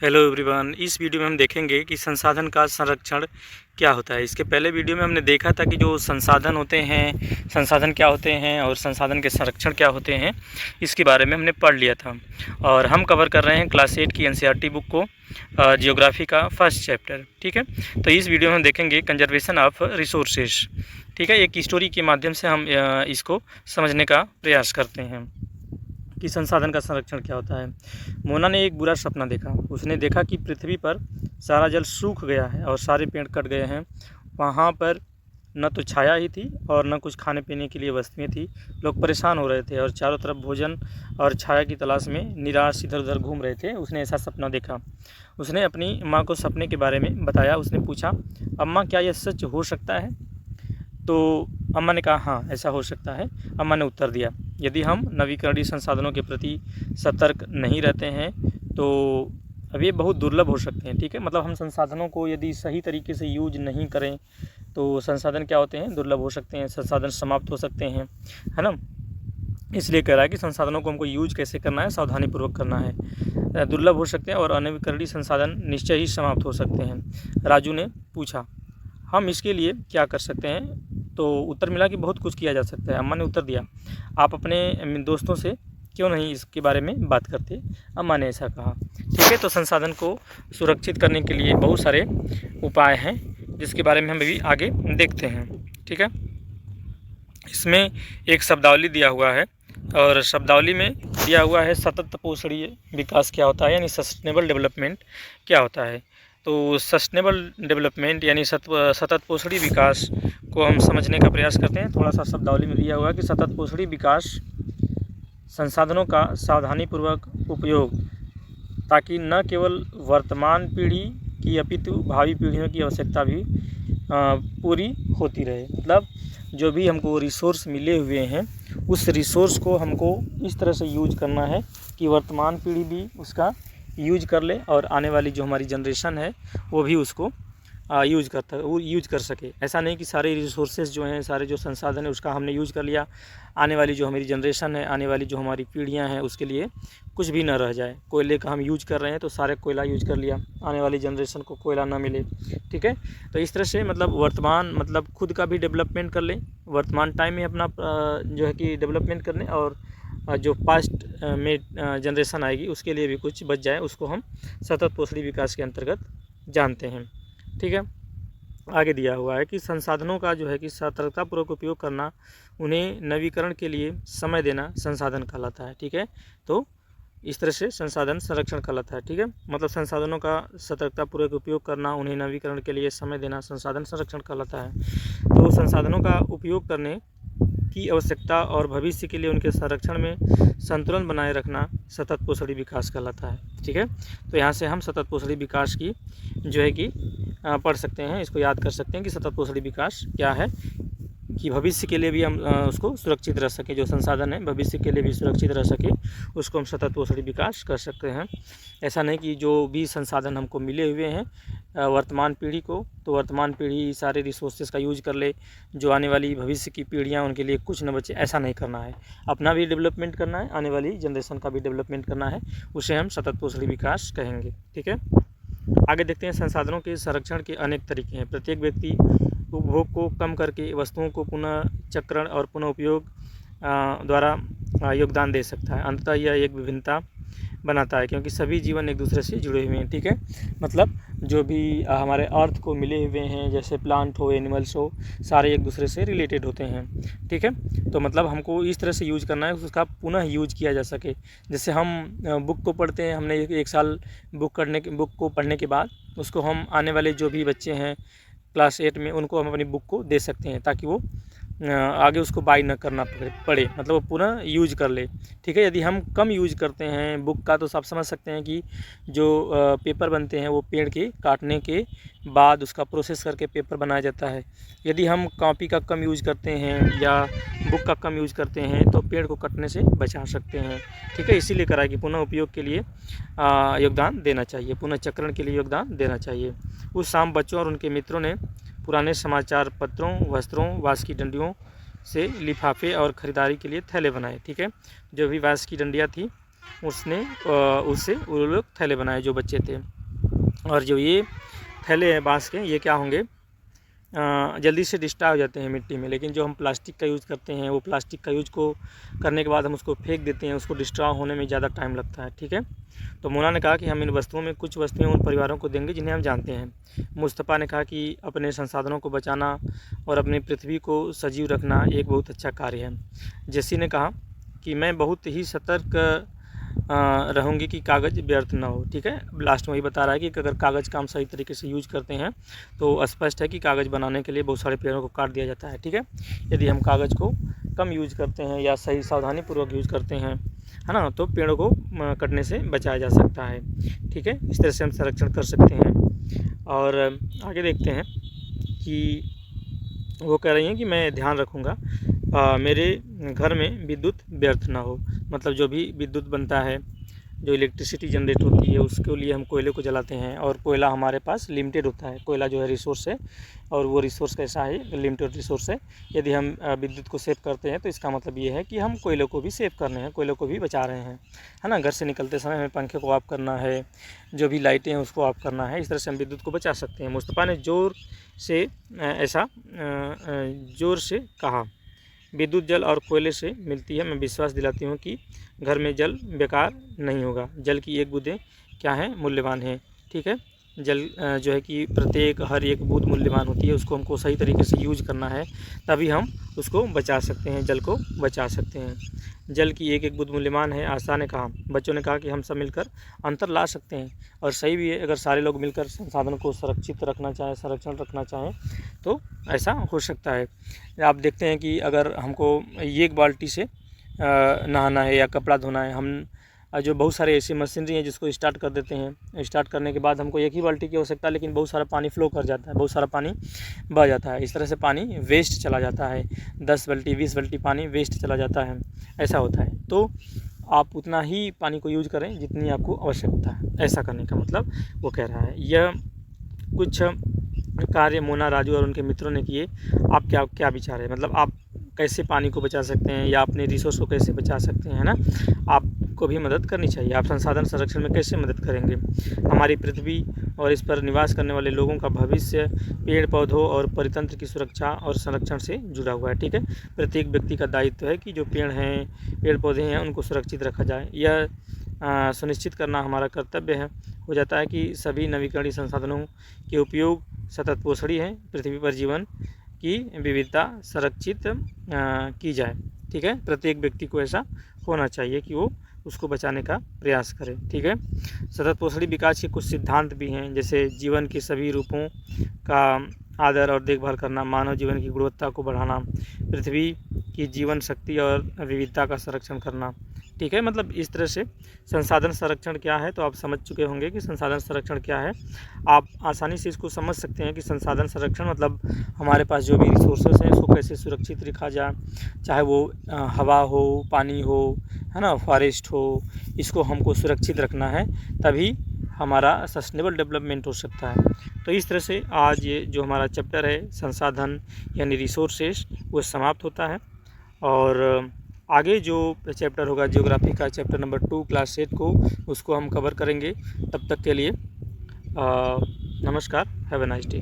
Hello everyone. इस video में हम देखेंगे कि संसाधन का संरक्षण क्या होता है। इसके पहले वीडियो में हमने देखा था कि जो संसाधन होते हैं, संसाधन क्या होते हैं और संसाधन के संरक्षण क्या होते हैं, इसके बारे में हमने पढ़ लिया था। और हम कवर कर रहे हैं क्लास 8 की एनसीईआरटी बुक को, जियोग्राफी का फर्स्ट चैप्टर। ठीक है, तो इस वीडियो में हम देखेंगे कंजर्वेशन ऑफ रिसोर्सेज। ठीक है, एक स्टोरी के माध्यम से हम इसको समझने का प्रयास करते हैं कि संसाधन का संरक्षण क्या होता है। मोना ने एक बुरा सपना देखा। उसने देखा कि पृथ्वी पर सारा जल सूख गया है और सारे पेड़ कट गए हैं। वहाँ पर न तो छाया ही थी और न कुछ खाने पीने के लिए वस्तुएं थी। लोग परेशान हो रहे थे और चारों तरफ भोजन और छाया की तलाश में निराश इधर उधर घूम रहे थे। उसने ऐसा सपना देखा। उसने अपनी माँ को सपने के बारे में बताया। उसने पूछा, अम्मा क्या यह सच हो सकता है? तो अम्मा ने कहा, हाँ ऐसा हो सकता है। अम्मा ने उत्तर दिया, यदि हम नवीकरणीय संसाधनों के प्रति सतर्क नहीं रहते हैं तो अब ये बहुत दुर्लभ हो सकते हैं। ठीक है, मतलब हम संसाधनों को यदि सही तरीके से यूज नहीं करें तो संसाधन क्या होते हैं, दुर्लभ हो सकते हैं, संसाधन समाप्त हो सकते हैं, है ना। इसलिए कह रहा है कि संसाधनों को हमको यूज कैसे करना है, सावधानीपूर्वक करना है। दुर्लभ हो सकते हैं और अनवीकरणीय संसाधन निश्चय ही समाप्त हो सकते हैं। राजू ने पूछा, हम इसके लिए क्या कर सकते हैं? तो उत्तर मिला कि बहुत कुछ किया जा सकता है। अम्मा ने उत्तर दिया, आप अपने दोस्तों से क्यों नहीं इसके बारे में बात करते? अम्मा ने ऐसा कहा। ठीक है, तो संसाधन को सुरक्षित करने के लिए बहुत सारे उपाय हैं जिसके बारे में हम अभी आगे देखते हैं। ठीक है, इसमें एक शब्दावली दिया हुआ है और शब्दावली में दिया हुआ है सतत पोषणीय विकास क्या होता है, यानी सस्टेनेबल डेवलपमेंट क्या होता है। तो सस्टेनेबल डेवलपमेंट यानी सतत पोषणीय विकास को हम समझने का प्रयास करते हैं। थोड़ा सा शब्दावली में दिया हुआ है कि सतत पोषणीय विकास संसाधनों का सावधानीपूर्वक उपयोग ताकि न केवल वर्तमान पीढ़ी की अपितु भावी पीढ़ियों की आवश्यकता भी पूरी होती रहे। मतलब जो भी हमको रिसोर्स मिले हुए हैं उस रिसोर्स को हमको इस तरह से यूज करना है कि वर्तमान पीढ़ी भी उसका यूज कर ले और आने वाली जो हमारी जनरेशन है वो भी उसको यूज कर सके। ऐसा नहीं कि सारे रिसोर्सेज जो हैं, सारे जो संसाधन है उसका हमने यूज कर लिया, आने वाली जो हमारी जनरेशन है, आने वाली जो हमारी पीढ़ियां हैं उसके लिए कुछ भी ना रह जाए। कोयले का हम यूज कर रहे हैं तो सारे कोयला यूज कर लिया, आने वाली जनरेशन को कोयला ना मिले। ठीक है, तो इस तरह से मतलब वर्तमान मतलब खुद का भी डेवलपमेंट कर लें, वर्तमान टाइम में अपना जो है कि डेवलपमेंट कर लें और जो पास्ट में जनरेशन आएगी उसके लिए भी कुछ बच जाए, उसको हम सतत पोषणीय विकास के अंतर्गत जानते हैं। ठीक है, आगे दिया हुआ है कि संसाधनों का जो है कि सतर्कतापूर्वक उपयोग करना, उन्हें नवीकरण के लिए समय देना संसाधन कहलाता है। ठीक है, तो इस तरह से संसाधन संरक्षण कहलाता है। ठीक है, मतलब संसाधनों का सतर्कतापूर्वक उपयोग करना, उन्हें नवीकरण के लिए समय देना संसाधन संरक्षण कहलाता है। तो संसाधनों का उपयोग करने की आवश्यकता और भविष्य के लिए उनके संरक्षण में संतुलन बनाए रखना सतत पोषणीय विकास कहलाता है। ठीक है, तो यहाँ से हम सतत पोषणीय विकास की जो है कि पढ़ सकते हैं, इसको याद कर सकते हैं कि सतत पोषणीय विकास क्या है, कि भविष्य के लिए भी हम उसको सुरक्षित रह सके, जो संसाधन है भविष्य के लिए भी सुरक्षित रह सके, उसको हम सतत पोषणीय विकास कर सकते हैं। ऐसा नहीं कि जो भी संसाधन हमको मिले हुए हैं वर्तमान पीढ़ी को, तो वर्तमान पीढ़ी सारे रिसोर्सेज का यूज कर ले, जो आने वाली भविष्य की पीढ़ियाँ उनके लिए कुछ न बचे, ऐसा नहीं करना है। अपना भी डेवलपमेंट करना है, आने वाली जनरेशन का भी डेवलपमेंट करना है, उसे हम सतत पोषणीय विकास कहेंगे। ठीक है, आगे देखते हैं संसाधनों के संरक्षण के अनेक तरीके हैं। प्रत्येक व्यक्ति उपभोग को कम करके वस्तुओं को पुनः चक्रण और पुनः उपयोग द्वारा योगदान दे सकता है। अंततः यह एक विभिन्नता बनाता है क्योंकि सभी जीवन एक दूसरे से जुड़े हुए हैं। ठीक है, मतलब जो भी हमारे अर्थ को मिले हुए हैं, जैसे प्लांट हो, एनिमल्स हो, सारे एक दूसरे से रिलेटेड होते हैं। ठीक है, तो मतलब हमको इस तरह से यूज करना है उसका पुनः यूज किया जा सके। जैसे हम बुक को पढ़ते हैं, हमने एक साल बुक को पढ़ने के बाद उसको हम आने वाले जो भी बच्चे हैं क्लास 8 में, उनको हम अपनी बुक को दे सकते हैं ताकि वो आगे उसको बाय न करना पड़े, मतलब वो पुनः यूज कर ले। ठीक है, यदि हम कम यूज करते हैं बुक का, तो आप समझ सकते हैं कि जो पेपर बनते हैं वो पेड़ के काटने के बाद उसका प्रोसेस करके पेपर बनाया जाता है। यदि हम कॉपी का कम यूज करते हैं या बुक का कम यूज करते हैं तो पेड़ को कटने से बचा सकते हैं। ठीक है, इसीलिए करा है कि पुनः उपयोग के लिए योगदान देना चाहिए, पुनः चक्रण के लिए योगदान देना चाहिए। उस शाम बच्चों और उनके मित्रों ने पुराने समाचार पत्रों, वस्त्रों, बाँस की डंडियों से लिफाफे और ख़रीदारी के लिए थैले बनाए। ठीक है, जो भी बाँस की डंडियाँ थी उससे वो लोग थैले बनाए जो बच्चे थे। और जो ये थैले हैं बाँस के, ये क्या होंगे, जल्दी से डिस्ट्रॉय हो जाते हैं मिट्टी में। लेकिन जो हम प्लास्टिक का यूज़ करते हैं, वो प्लास्टिक का यूज़ को करने के बाद हम उसको फेंक देते हैं, उसको डिस्ट्रॉय होने में ज़्यादा टाइम लगता है। ठीक है, तो मोना ने कहा कि हम इन वस्तुओं में कुछ वस्तुएं उन परिवारों को देंगे जिन्हें हम जानते हैं। मुस्तफ़ा ने कहा कि अपने संसाधनों को बचाना और अपनी पृथ्वी को सजीव रखना एक बहुत अच्छा कार्य है। जेसी ने कहा कि मैं बहुत ही सतर्क रहूँगी कि कागज़ व्यर्थ ना हो। ठीक है, लास्ट में वही बता रहा है कि अगर कागज़ का हम सही तरीके से यूज करते हैं तो स्पष्ट है कि कागज़ बनाने के लिए बहुत सारे पेड़ों को काट दिया जाता है। ठीक है, यदि हम कागज़ को कम यूज करते हैं या सही सावधानीपूर्वक यूज करते हैं, है ना, तो पेड़ों को कटने से बचाया जा सकता है। ठीक है, इस तरह से हम संरक्षण कर सकते हैं। और आगे देखते हैं कि वो कह रही हैं कि मैं ध्यान रखूँगा मेरे घर में विद्युत व्यर्थ ना हो। मतलब जो भी विद्युत बनता है, जो इलेक्ट्रिसिटी जनरेट होती है, उसके लिए हम कोयले को जलाते हैं और कोयला हमारे पास लिमिटेड होता है। कोयला जो है रिसोर्स है और वो रिसोर्स कैसा है, लिमिटेड रिसोर्स है। यदि हम विद्युत को सेव करते हैं तो इसका मतलब ये है कि हम कोयले को भी सेव कर रहे हैं, कोयले को भी बचा रहे हैं, है ना। घर से निकलते समय हमें पंखे को ऑफ करना है, जो भी लाइटें हैं उसको ऑफ करना है। इस तरह से हम विद्युत को बचा सकते हैं। मुस्तफ़ा ने ज़ोर से कहा, विद्युत जल और कोयले से मिलती है। मैं विश्वास दिलाती हूँ कि घर में जल बेकार नहीं होगा। जल की एक बूंदें क्या है, मूल्यवान है। ठीक है, जल जो है कि प्रत्येक हर एक बूंद मूल्यवान होती है, उसको हमको सही तरीके से यूज करना है, तभी हम उसको बचा सकते हैं, जल को बचा सकते हैं। जल की एक एक बूंद मूल्यवान है, आशा ने कहा। बच्चों ने कहा कि हम सब मिलकर अंतर ला सकते हैं और सही भी है। अगर सारे लोग मिलकर संसाधन को सुरक्षित रखना चाहें, संरक्षण रखना चाहें तो ऐसा हो सकता है। आप देखते हैं कि अगर हमको एक बाल्टी से नहाना है या कपड़ा धोना है, हम जो बहुत सारे ऐसी मशीनरी हैं जिसको स्टार्ट कर देते हैं, स्टार्ट करने के बाद हमको एक ही बाल्टी की आवश्यकता है, लेकिन बहुत सारा पानी फ्लो कर जाता है, बहुत सारा पानी बह जाता है। इस तरह से पानी वेस्ट चला जाता है, 10 बाल्टी 20 बाल्टी पानी वेस्ट चला जाता है, ऐसा होता है। तो आप उतना ही पानी को यूज करें जितनी आपको आवश्यकता है। ऐसा करने का मतलब वो कह रहा है। यह कुछ कार्य मोना, राजू और उनके मित्रों ने किए। आप क्या विचार है, मतलब आप कैसे पानी को बचा सकते हैं या अपने रिसोर्स को कैसे बचा सकते हैं, है ना। आपको भी मदद करनी चाहिए। आप संसाधन संरक्षण में कैसे मदद करेंगे। हमारी पृथ्वी और इस पर निवास करने वाले लोगों का भविष्य पेड़ पौधों और परितंत्र की सुरक्षा और संरक्षण से जुड़ा हुआ है। ठीक है, प्रत्येक व्यक्ति का दायित्व है कि जो पेड़ पौधे हैं उनको सुरक्षित रखा जाए। यह सुनिश्चित करना हमारा कर्तव्य है। हो जाता है कि सभी नवीकरणीय संसाधनों के उपयोग सतत पोषणी है, पृथ्वी पर जीवन की विविधता संरक्षित की जाए। ठीक है, प्रत्येक व्यक्ति को ऐसा होना चाहिए कि वो उसको बचाने का प्रयास करे। ठीक है, सतत पोषणी विकास के कुछ सिद्धांत भी हैं, जैसे जीवन के सभी रूपों का आदर और देखभाल करना, मानव जीवन की गुणवत्ता को बढ़ाना, पृथ्वी की जीवन शक्ति और विविधता का संरक्षण करना। ठीक है, मतलब इस तरह से संसाधन संरक्षण क्या है तो आप समझ चुके होंगे कि संसाधन संरक्षण क्या है। आप आसानी से इसको समझ सकते हैं कि संसाधन संरक्षण मतलब हमारे पास जो भी रिसोर्सेस हैं उसको कैसे सुरक्षित रखा जाए, चाहे वो हवा हो, पानी हो, है ना, फॉरेस्ट हो, इसको हमको सुरक्षित रखना है, तभी हमारा सस्टेनेबल डेवलपमेंट हो सकता है। तो इस तरह से आज ये जो हमारा चैप्टर है संसाधन यानी रिसोर्सेस वो समाप्त होता है। और आगे जो चैप्टर होगा ज्योग्राफी का चैप्टर नंबर 2 क्लास 8 को, उसको हम कवर करेंगे। तब तक के लिए नमस्कार, हैव अ नाइस डे।